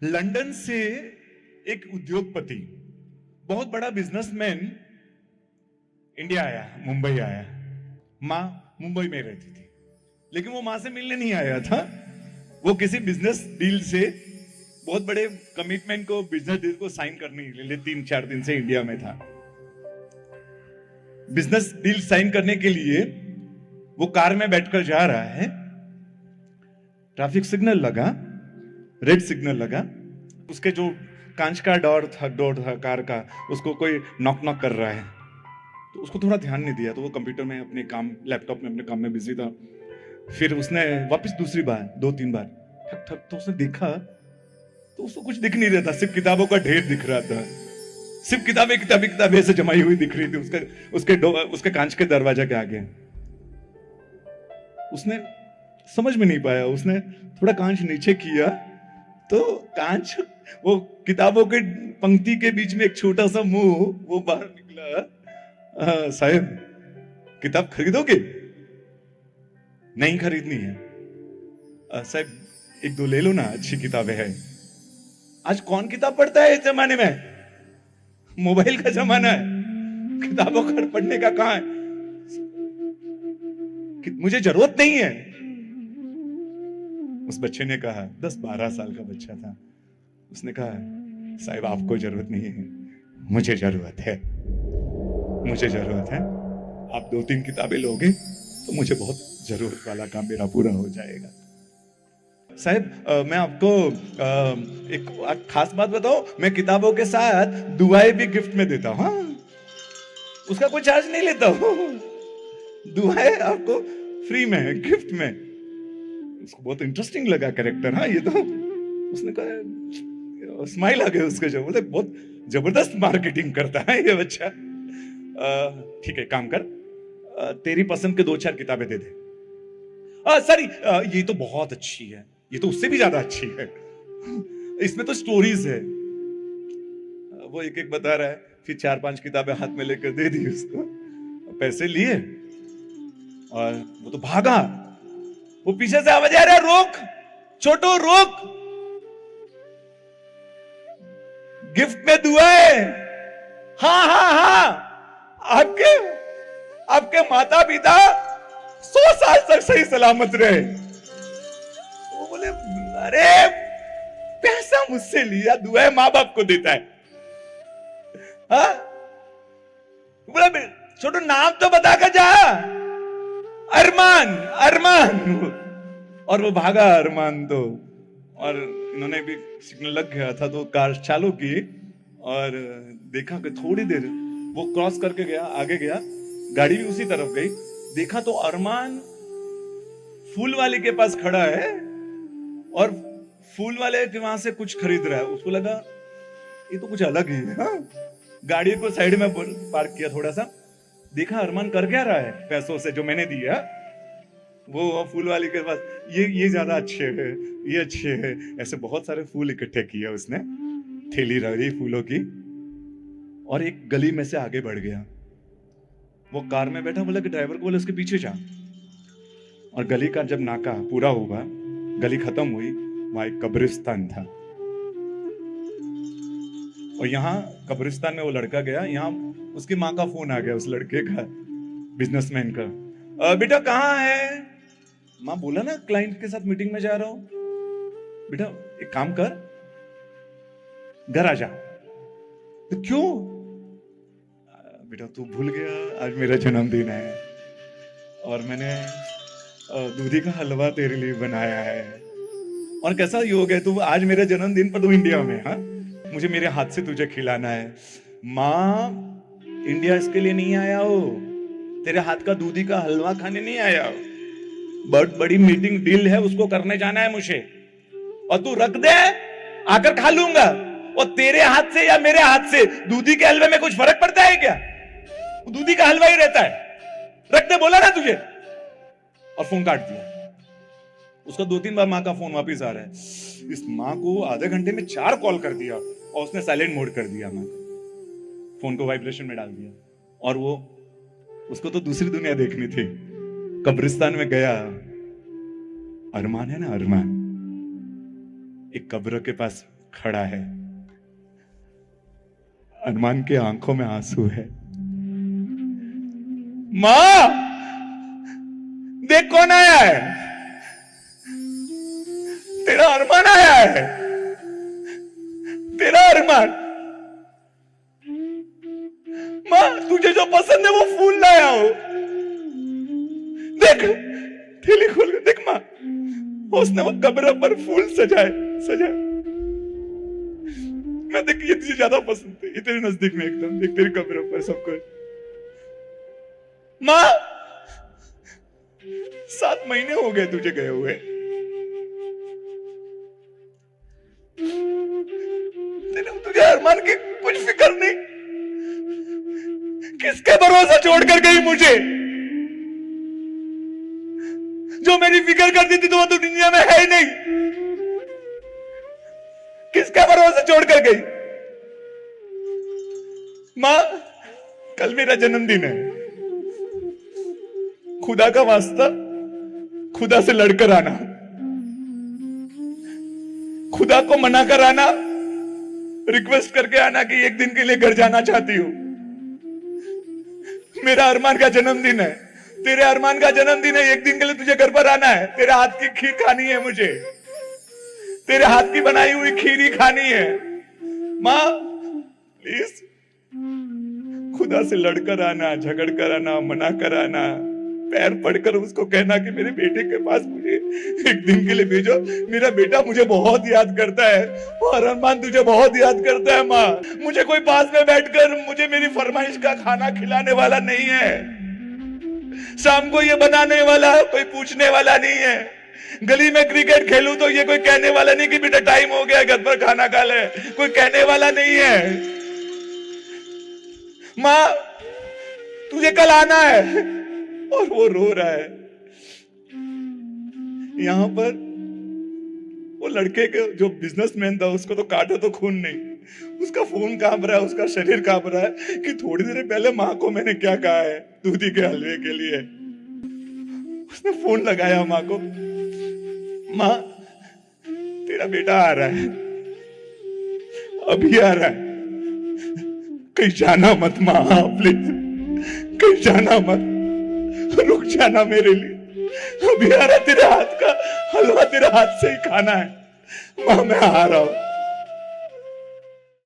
London से एक उद्योगपति, बहुत बड़ा बिजनेसमैन इंडिया आया, मुंबई आया। माँ मुंबई में रहती थी, लेकिन वो माँ से मिलने नहीं आया था। वो किसी बिजनेस डील से, बहुत बड़े कमिटमेंट को, बिजनेस डील को साइन करने के लिए 3-4 दिन से इंडिया में था। बिजनेस डील साइन करने के लिए वो कार में बैठकर जा रहा है। ट्रैफिक सिग्नल लगा, रेड सिग्नल लगा। उसके जो कांच का डोर था कार का, उसको कोई नॉक नॉक कर रहा है, तो उसको थोड़ा ध्यान नहीं दिया, तो वो कंप्यूटर में अपने काम, लैपटॉप में अपने काम में बिजी था। फिर उसने वापस दूसरी बार, 2-3 बार ठक ठक, तो उसने देखा तो उसको कुछ दिख नहीं रहा था, सिर्फ किताबों का ढेर दिख रहा था। सिर्फ किताबें ऐसे जमाई हुई दिख रही थी उसके कांच के दरवाजे के आगे। उसने समझ में नहीं पाया, उसने थोड़ा कांच नीचे किया तो कांच, वो किताबों के पंक्ति के बीच में एक छोटा सा मुंह वो बाहर निकला। साहब, किताब खरीदोगे? नहीं खरीदनी है। साहब, 1-2 ले लो ना, अच्छी किताबें हैं। आज कौन किताब पढ़ता है इस जमाने में? मोबाइल का जमाना है, किताबों का पढ़ने का कहां है? मुझे जरूरत नहीं है। उस बच्चे ने कहा, 10-12 साल का बच्चा था, उसने कहा, साहब आपको जरूरत नहीं है, मुझे जरूरत है, मुझे जरूरत है। आप 2-3 किताबें लोगे तो मुझे बहुत जरूरत वाला काम मेरा पूरा हो जाएगा। साहब, मैं आपको एक खास बात बताऊं, मैं किताबों के साथ दुआएं भी गिफ्ट में देता हूं। हाँ, उसका कोई चार्ज नहीं लेता हूं, दुआएं आपको फ्री में, गिफ्ट में। उसको बहुत इंटरेस्टिंग लगा कैरेक्टर। हाँ, ये तो, उसने कहा, स्माइल आ गया उसके, जो बोले बहुत जबरदस्त मार्केटिंग करता है ये बच्चा। ठीक है, काम कर, तेरी पसंद के 2-4 किताबें दे दे। सॉरी, ये तो बहुत अच्छी है, ये तो उससे भी ज्यादा अच्छी है, इसमें तो स्टोरीज है। वो एक एक बता रहा है, फिर 4-5 किताबें हाथ में लेकर दे दी उसको, पैसे लिए और वो तो भागा। वो पीछे से आवाज आ रहा है, रोक छोटू, रोक, गिफ्ट में दुआएं। हाँ हाँ हाँ, आपके माता पिता 100 साल तक सही सलामत रहे। वो बोले, अरे पैसा मुझसे लिया, दुआएं माँ बाप को देता है। हाँ, बोला, छोटू नाम तो बता कर जा। अरमान, अरमान। और वो भागा अरमान तो, और इन्होंने भी सिग्नल लग गया था तो कार चालू की और देखा कि थोड़ी देर वो क्रॉस करके गया, आगे गया, गाड़ी भी उसी तरफ गई। देखा तो अरमान फूल वाले के पास खड़ा है और फूल वाले के वहां से कुछ खरीद रहा है। उसको लगा ये तो कुछ अलग ही है। हाँ? गाड़ी को साइड में पार्क किया थोड़ा सा, देखा अरमान कर क्या रहा है पैसों से जो मैंने दिया। वो फूल वाले के पास, ये ज्यादा अच्छे है, ये अच्छे है, ऐसे बहुत सारे फूल इकट्ठे किए उसने, थैली रही फूलों की, और एक गली में से आगे बढ़ गया। वो कार में बैठा, बोला कि ड्राइवर को बोले उसके पीछे जा। और गली का जब नाका पूरा हुआ, गली खत्म हुई, वहां एक कब्रिस्तान था। और यहाँ कब्रिस्तान में वो लड़का गया, यहाँ उसकी माँ का फोन आ गया, उस लड़के का, बिजनेसमैन का। बेटा कहाँ है? माँ बोला ना क्लाइंट के साथ मीटिंग में जा रहा हूं। बेटा एक काम कर, घर आ जा। तो क्यों? बेटा तू भूल गया आज मेरा जन्मदिन है और मैंने दूधी का हलवा तेरे लिए बनाया है। और कैसा योग है, तू आज मेरे जन्मदिन पर तू इंडिया में, हाँ, मुझे मेरे हाथ से तुझे खिलाना है। माँ, इंडिया इसके लिए नहीं आया हो, तेरे हाथ का दूधी का हलवा खाने नहीं आया हो, बहुत बड़ी मीटिंग डील है, उसको करने जाना है मुझे, और तू रख दे, आकर खा लूंगा। और तेरे हाथ से या मेरे हाथ से दूधी के हलवे में कुछ फर्क पड़ता है क्या? दूधी का हलवा ही रहता है, रख दे बोला ना तुझे। और फोन काट दिया उसका। 2-3 बार माँ का फोन वापिस आ रहा है। इस माँ को आधे घंटे में 4 कॉल कर दिया और उसने साइलेंट मोड कर दिया, माँ को फोन को वाइब्रेशन में डाल दिया। और वो, उसको तो दूसरी दुनिया देखनी थी। कब्रिस्तान में गया, अरमान है ना, अरमान, एक कब्र के पास खड़ा है। अरमान की आंखों में आंसू है। मां, देख कौन आया है। तेरा अरमान आया है, तेरा अरमान। मां, तुझे जो पसंद है वो फूल लाया हो। देख, थैली खोल कर देख मां, उसने वो कब्र पर फूल सजाए। मैं देख, ये तुझे ज्यादा पसंद थे, ये तेरे नजदीक में एकदम, देख तेरी कब्र पर सब कुछ। मां, 7 महीने हो गए तुझे गए हुए। तुझे अरमान की कुछ फिक्र नहीं। किसके भरोसा छोड़कर गई मुझे? जो मेरी फिक्र करती थी तो वो तो दुनिया में है ही नहीं। किसके भरोसे छोड़कर गई? मां, कल मेरा जन्मदिन है। खुदा का वास्ता, खुदा से लड़कर आना, खुदा को मना कर आना, रिक्वेस्ट करके आना कि एक दिन के लिए घर जाना चाहती हूं। मेरा अरमान का जन्मदिन है, तेरे अरमान का जन्मदिन है, एक दिन के लिए तुझे घर पर आना है। तेरे हाथ की खीर खानी है मुझे, तेरे हाथ की बनाई हुई खीर ही खानी है। मां प्लीज, खुदा से लड़कर आना, झगड़ कर आना, मना कर आना, पैर पड़कर उसको कहना कि मेरे बेटे के पास मुझे एक दिन के लिए भेजो। मेरा बेटा मुझे बहुत याद करता है और अरमान तुझे बहुत याद करता है। माँ, मुझे कोई पास में बैठकर मुझे मेरी फरमाइश का खाना खिलाने वाला नहीं है। शाम को ये बनाने वाला कोई पूछने वाला नहीं है। गली में क्रिकेट खेलूं तो ये कोई कहने वाला नहीं कि बेटा टाइम हो गया घर पर खाना खा ले, कोई कहने वाला नहीं है। माँ, तुझे कल आना है। और वो रो रहा है। यहां पर वो लड़के के जो बिजनेसमैन था, उसको तो काटा तो खून नहीं, उसका खून कांप रहा है, उसका शरीर कांप रहा है कि थोड़ी देर पहले मां को मैंने क्या कहा है दूधी के हलवे के लिए। उसने फोन लगाया मां को, मां तेरा बेटा आ रहा है, अभी आ रहा है, कहीं जाना मत मां, प्लीज कहीं जाना मत, रुक जाना मेरे लिए, अभी आ रहा, तेरे हाथ का हलवा तेरे हाथ से ही खाना है। मां मैं आ रहा हूं।